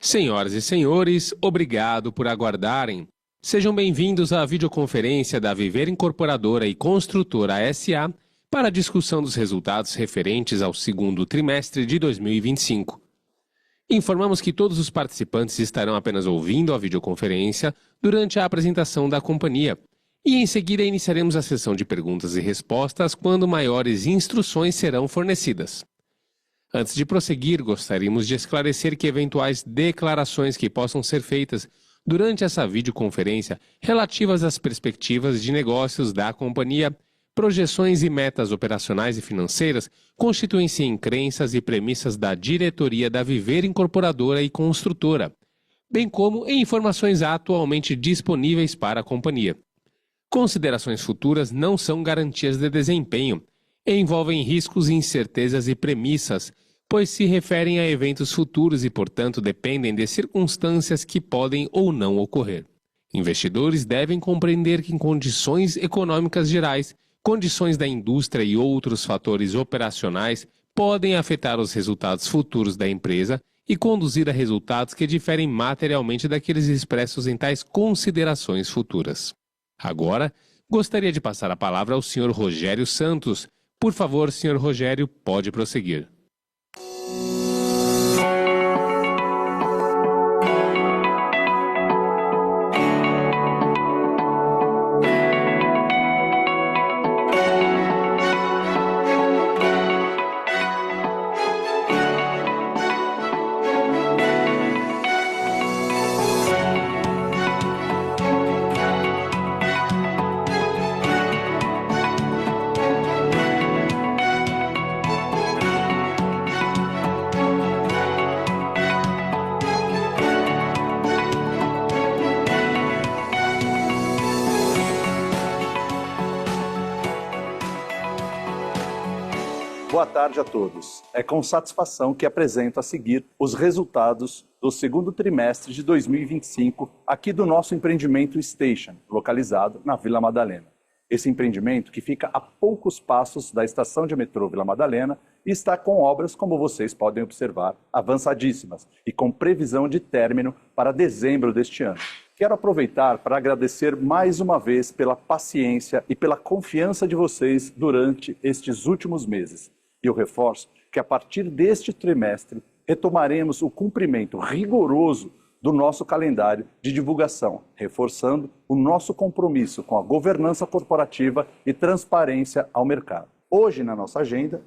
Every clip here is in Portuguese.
Senhoras e senhores, obrigado por aguardarem. Sejam bem-vindos à videoconferência da Viver Incorporadora e Construtora S.A. para a discussão dos resultados referentes ao segundo trimestre de 2025. Informamos que todos os participantes estarão apenas ouvindo a videoconferência durante a apresentação da companhia e em seguida iniciaremos a sessão de perguntas e respostas quando maiores instruções serão fornecidas. Antes de prosseguir, gostaríamos de esclarecer que eventuais declarações que possam ser feitas durante essa videoconferência relativas às perspectivas de negócios da companhia, projeções e metas operacionais e financeiras constituem-se em crenças e premissas da diretoria da Viver Incorporadora e Construtora, bem como em informações atualmente disponíveis para a companhia. Considerações futuras não são garantias de desempenho, envolvem riscos, incertezas e premissas, pois se referem a eventos futuros e, portanto, dependem de circunstâncias que podem ou não ocorrer. Investidores devem compreender que em condições econômicas gerais, condições da indústria e outros fatores operacionais podem afetar os resultados futuros da empresa e conduzir a resultados que diferem materialmente daqueles expressos em tais considerações futuras. Agora, gostaria de passar a palavra ao Sr. Rogério Santos. Por favor, Sr. Rogério, pode prosseguir. Boa tarde a todos. É com satisfação que apresento a seguir os resultados do segundo trimestre de 2025 aqui do nosso empreendimento Station, localizado na Vila Madalena. Esse empreendimento que fica a poucos passos da estação de metrô Vila Madalena e está com obras, como vocês podem observar, avançadíssimas e com previsão de término para dezembro deste ano. Quero aproveitar para agradecer mais uma vez pela paciência e pela confiança de vocês durante estes últimos meses. E eu reforço que a partir deste trimestre retomaremos o cumprimento rigoroso do nosso calendário de divulgação, reforçando o nosso compromisso com a governança corporativa e transparência ao mercado. Hoje, na nossa agenda,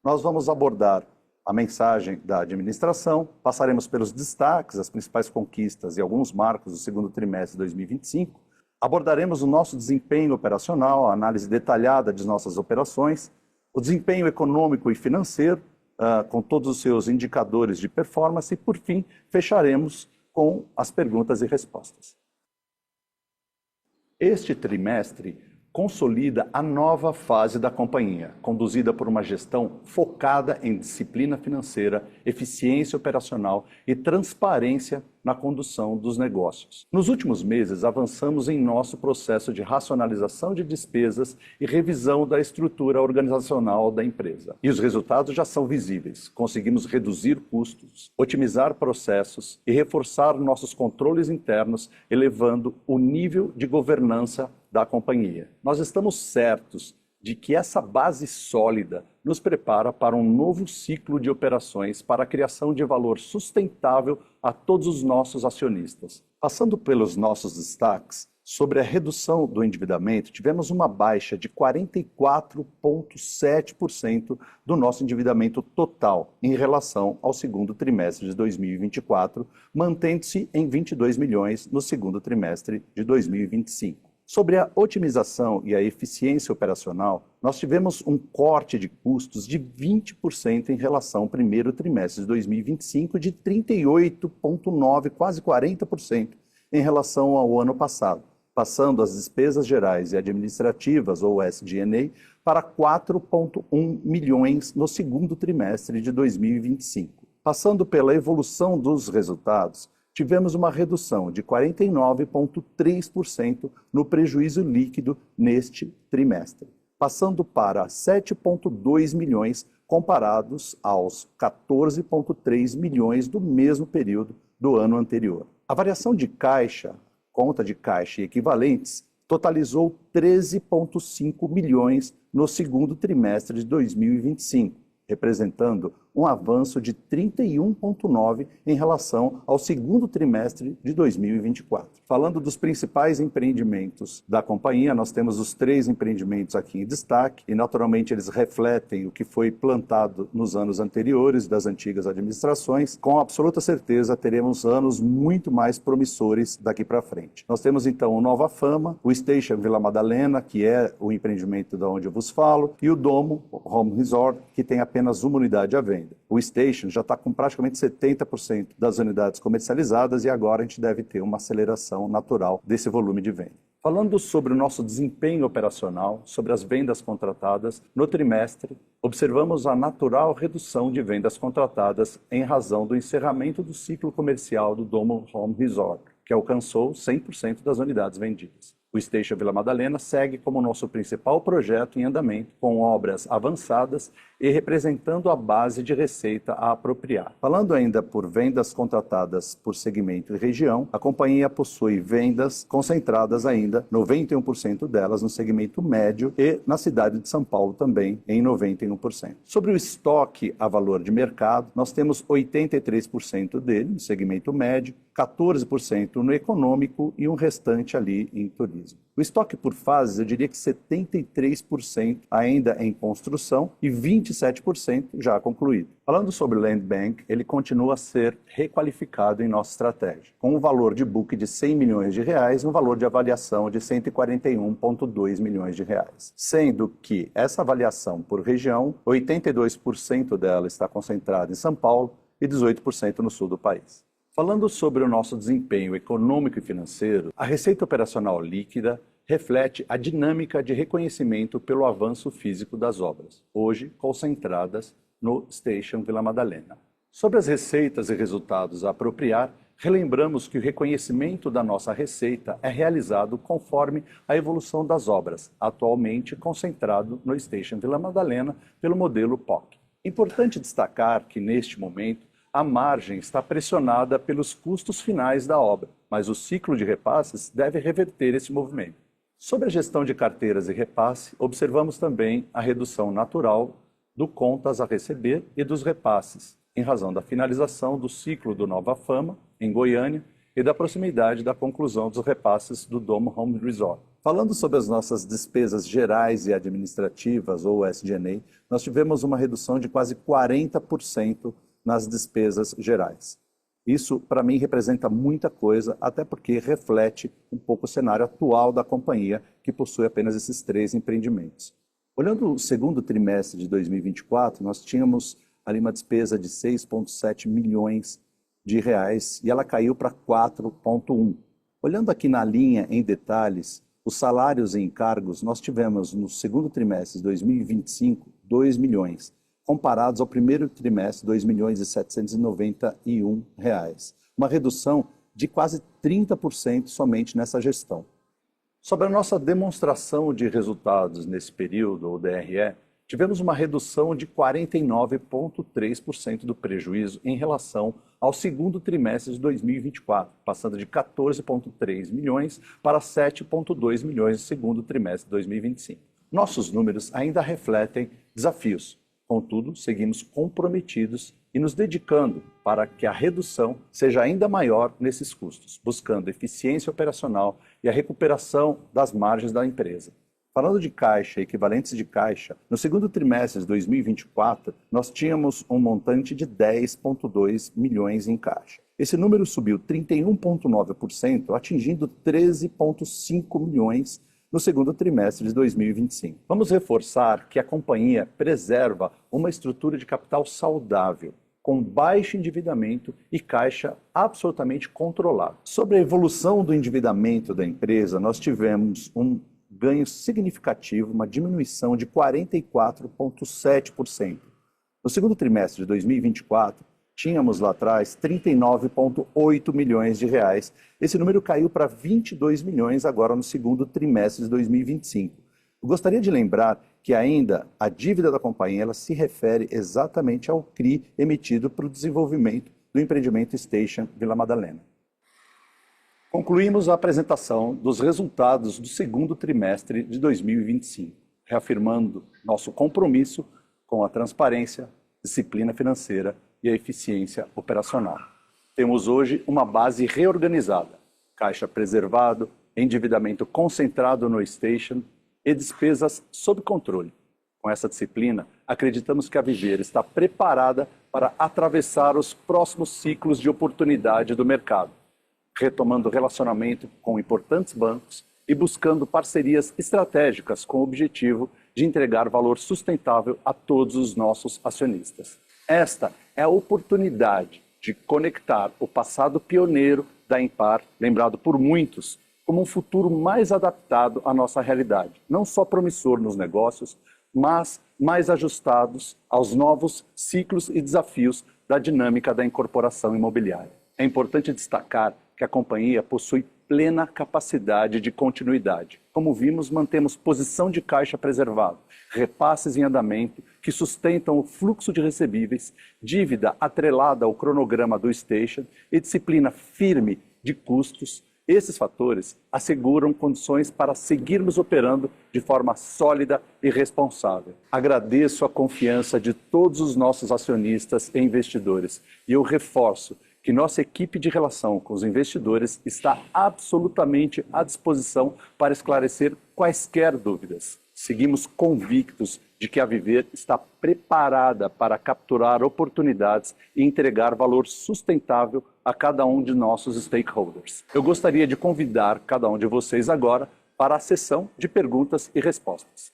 nós vamos abordar a mensagem da administração, passaremos pelos destaques, as principais conquistas e alguns marcos do segundo trimestre de 2025, abordaremos o nosso desempenho operacional, a análise detalhada de nossas operações, o desempenho econômico e financeiro, com todos os seus indicadores de performance e, por fim, fecharemos com as perguntas e respostas. Este trimestre consolida a nova fase da companhia, conduzida por uma gestão focada em disciplina financeira, eficiência operacional e transparência na condução dos negócios. Nos últimos meses, avançamos em nosso processo de racionalização de despesas e revisão da estrutura organizacional da empresa. E os resultados já são visíveis. Conseguimos reduzir custos, otimizar processos e reforçar nossos controles internos, elevando o nível de governança da companhia. Nós estamos certos de que essa base sólida nos prepara para um novo ciclo de operações para a criação de valor sustentável a todos os nossos acionistas. Passando pelos nossos destaques, sobre a redução do endividamento, tivemos uma baixa de 44,7% do nosso endividamento total em relação ao segundo trimestre de 2024, mantendo-se em 22 milhões no segundo trimestre de 2025. Sobre a otimização e a eficiência operacional, nós tivemos um corte de custos de 20% em relação ao primeiro trimestre de 2025, de 38,9%, quase 40% em relação ao ano passado, passando as despesas gerais e administrativas, ou SG&A, para 4,1 milhões no segundo trimestre de 2025. Passando pela evolução dos resultados, tivemos uma redução de 49,3% no prejuízo líquido neste trimestre, passando para 7,2 milhões comparados aos 14,3 milhões do mesmo período do ano anterior. A variação de caixa, conta de caixa e equivalentes, totalizou 13,5 milhões no segundo trimestre de 2025, representando um avanço de 31,9% em relação ao segundo trimestre de 2024. Falando dos principais empreendimentos da companhia, nós temos os 3 empreendimentos aqui em destaque e, naturalmente, eles refletem o que foi plantado nos anos anteriores das antigas administrações. Com absoluta certeza, teremos anos muito mais promissores daqui para frente. Nós temos, então, o Nova Fama, o Station Vila Madalena, que é o empreendimento de onde eu vos falo, e o Domo Home Resort, que tem apenas uma unidade à venda. O Station já está com praticamente 70% das unidades comercializadas e agora a gente deve ter uma aceleração natural desse volume de venda. Falando sobre o nosso desempenho operacional, sobre as vendas contratadas, no trimestre, observamos a natural redução de vendas contratadas em razão do encerramento do ciclo comercial do Domo Home Resort, que alcançou 100% das unidades vendidas. O Station Vila Madalena segue como nosso principal projeto em andamento, com obras avançadas e representando a base de receita a apropriar. Falando ainda por vendas contratadas por segmento e região, a companhia possui vendas concentradas ainda, 91% delas no segmento médio e na cidade de São Paulo também em 91%. Sobre o estoque a valor de mercado, nós temos 83% dele no segmento médio, 14% no econômico e um restante ali em turismo. O estoque por fases, eu diria que 73% ainda em construção e 27% já concluído. Falando sobre o Land Bank, ele continua a ser requalificado em nossa estratégia, com um valor de book de 100 milhões de reais e um valor de avaliação de 141,2 milhões de reais. Sendo que essa avaliação por região, 82% dela está concentrada em São Paulo e 18% no sul do país. Falando sobre o nosso desempenho econômico e financeiro, a receita operacional líquida reflete a dinâmica de reconhecimento pelo avanço físico das obras, hoje concentradas no Station Vila Madalena. Sobre as receitas e resultados a apropriar, relembramos que o reconhecimento da nossa receita é realizado conforme a evolução das obras, atualmente concentrado no Station Vila Madalena pelo modelo POC. Importante destacar que, neste momento, a margem está pressionada pelos custos finais da obra, mas o ciclo de repasses deve reverter esse movimento. Sobre a gestão de carteiras e repasse, observamos também a redução natural do contas a receber e dos repasses, em razão da finalização do ciclo do Nova Fama, em Goiânia, e da proximidade da conclusão dos repasses do Domo Home Resort. Falando sobre as nossas despesas gerais e administrativas, ou SG&A, nós tivemos uma redução de quase 40% nas despesas gerais. Isso, para mim, representa muita coisa, até porque reflete um pouco o cenário atual da companhia, que possui apenas esses 3 empreendimentos. Olhando o segundo trimestre de 2024, nós tínhamos ali uma despesa de 6,7 milhões de reais e ela caiu para 4,1. Olhando aqui na linha em detalhes, os salários e encargos, nós tivemos no segundo trimestre de 2025, 2 milhões. Comparados ao primeiro trimestre, 2.791 reais. Uma redução de quase 30% somente nessa gestão. Sobre a nossa demonstração de resultados nesse período, o DRE, tivemos uma redução de 49,3% do prejuízo em relação ao segundo trimestre de 2024, passando de 14,3 milhões para 7,2 milhões no segundo trimestre de 2025. Nossos números ainda refletem desafios. Contudo, seguimos comprometidos e nos dedicando para que a redução seja ainda maior nesses custos, buscando eficiência operacional e a recuperação das margens da empresa. Falando de caixa e equivalentes de caixa, no segundo trimestre de 2024, nós tínhamos um montante de 10,2 milhões em caixa. Esse número subiu 31,9%, atingindo 13,5 milhões no segundo trimestre de 2025. Vamos reforçar que a companhia preserva uma estrutura de capital saudável, com baixo endividamento e caixa absolutamente controlado. Sobre a evolução do endividamento da empresa, nós tivemos um ganho significativo, uma diminuição de 44,7%. No segundo trimestre de 2024, tínhamos lá atrás 39,8 milhões de reais. Esse número caiu para 22 milhões agora no segundo trimestre de 2025. Eu gostaria de lembrar que ainda a dívida da companhia ela se refere exatamente ao CRI emitido para o desenvolvimento do empreendimento Station Vila Madalena. Concluímos a apresentação dos resultados do segundo trimestre de 2025, reafirmando nosso compromisso com a transparência, disciplina financeira e a eficiência operacional. Temos hoje uma base reorganizada, caixa preservado, endividamento concentrado no Station e despesas sob controle. Com essa disciplina, acreditamos que a Viver está preparada para atravessar os próximos ciclos de oportunidade do mercado, retomando relacionamento com importantes bancos e buscando parcerias estratégicas com o objetivo de entregar valor sustentável a todos os nossos acionistas. Esta é a oportunidade de conectar o passado pioneiro da Impar, lembrado por muitos, como um futuro mais adaptado à nossa realidade, não só promissor nos negócios, mas mais ajustados aos novos ciclos e desafios da dinâmica da incorporação imobiliária. É importante destacar que a companhia possui plena capacidade de continuidade. Como vimos, mantemos posição de caixa preservado, repasses em andamento que sustentam o fluxo de recebíveis, dívida atrelada ao cronograma do Station e disciplina firme de custos. Esses fatores asseguram condições para seguirmos operando de forma sólida e responsável. Agradeço a confiança de todos os nossos acionistas e investidores e eu reforço que nossa equipe de relação com os investidores está absolutamente à disposição para esclarecer quaisquer dúvidas. Seguimos convictos de que a Viver está preparada para capturar oportunidades e entregar valor sustentável a cada um de nossos stakeholders. Eu gostaria de convidar cada um de vocês agora para a sessão de perguntas e respostas.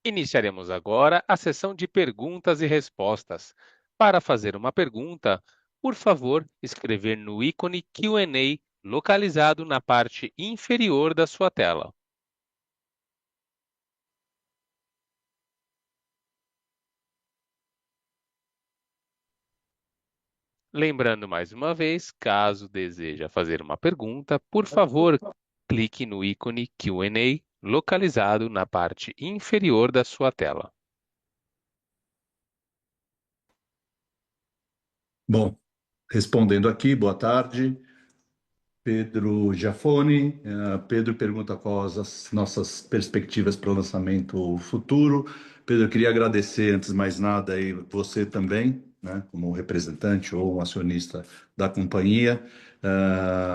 Iniciaremos agora a sessão de perguntas e respostas. Para fazer uma pergunta, por favor, escrever no ícone Q&A localizado na parte inferior da sua tela. Lembrando mais uma vez, caso deseja fazer uma pergunta, por favor, clique no ícone Q&A localizado na parte inferior da sua tela. Bom, respondendo aqui, boa tarde. Pedro Giafone. Pedro pergunta quais as nossas perspectivas para o lançamento futuro. Pedro, eu queria agradecer, antes de mais nada, aí, você também, né, como representante ou um acionista da companhia.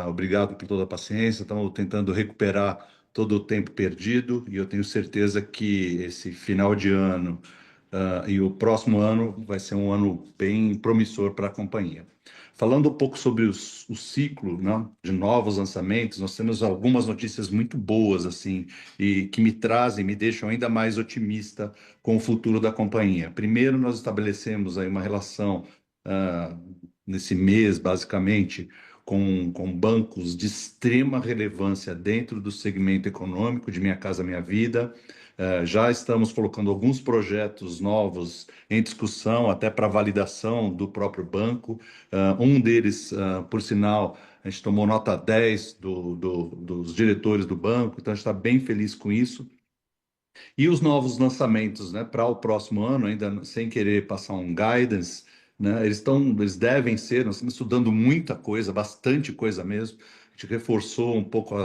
Obrigado por toda a paciência. Estamos tentando recuperar todo o tempo perdido e eu tenho certeza que esse final de ano, e o próximo ano vai ser um ano bem promissor para a companhia. Falando um pouco sobre o ciclo, né, de novos lançamentos, nós temos algumas notícias muito boas assim e que me trazem, me deixam ainda mais otimista com o futuro da companhia. Primeiro, nós estabelecemos aí uma relação ah, nesse mês, basicamente, com bancos de extrema relevância dentro do segmento econômico de Minha Casa Minha Vida. Já estamos colocando alguns projetos novos em discussão, até para validação do próprio banco. Um deles, por sinal, a gente tomou nota 10 dos diretores do banco, então a gente está bem feliz com isso. E os novos lançamentos, né, para o próximo ano, ainda sem querer passar um guidance, né, eles devem ser, nós estamos estudando muita coisa, bastante coisa mesmo. A gente reforçou um pouco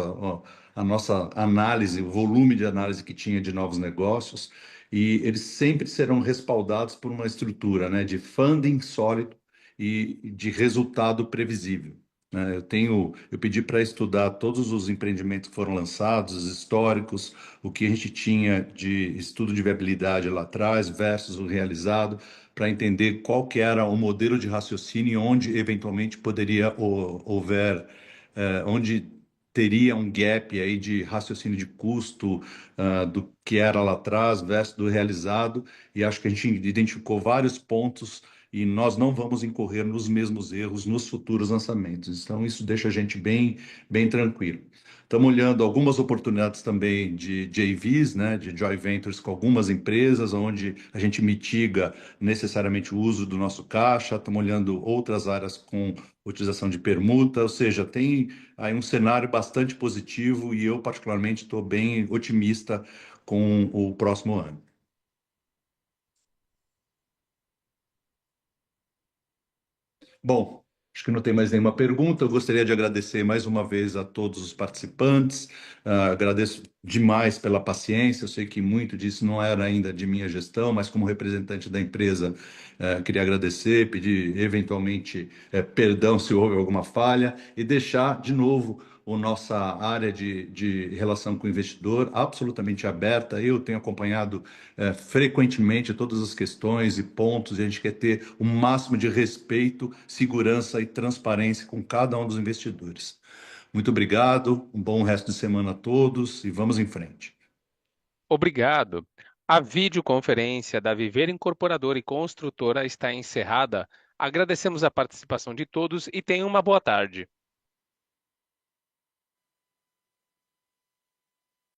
a nossa análise, o volume de análise que tinha de novos negócios, e eles sempre serão respaldados por uma estrutura, né, de funding sólido e de resultado previsível, né? Eu pedi para estudar todos os empreendimentos que foram lançados, os históricos, o que a gente tinha de estudo de viabilidade lá atrás versus o realizado, para entender qual que era o modelo de raciocínio e onde eventualmente poderia onde teria um gap aí de raciocínio de custo do que era lá atrás versus do realizado, e acho que a gente identificou vários pontos e nós não vamos incorrer nos mesmos erros nos futuros lançamentos. Então, isso deixa a gente bem tranquilo. Estamos olhando algumas oportunidades também de JVs, né, de joint ventures com algumas empresas, onde a gente mitiga necessariamente o uso do nosso caixa. Estamos olhando outras áreas com utilização de permuta, ou seja, tem aí um cenário bastante positivo e eu, particularmente, estou bem otimista com o próximo ano. Bom, acho que não tem mais nenhuma pergunta. Eu gostaria de agradecer mais uma vez a todos os participantes. Agradeço demais pela paciência. Eu sei que muito disso não era ainda de minha gestão, mas como representante da empresa, queria agradecer, pedir eventualmente perdão se houve alguma falha e deixar de novo a nossa área de relação com o investidor absolutamente aberta. Eu tenho acompanhado frequentemente todas as questões e pontos, e a gente quer ter o máximo de respeito, segurança e transparência com cada um dos investidores. Muito obrigado, um bom resto de semana a todos e vamos em frente. Obrigado. A videoconferência da Viver Incorporadora e Construtora está encerrada. Agradecemos a participação de todos e tenham uma boa tarde.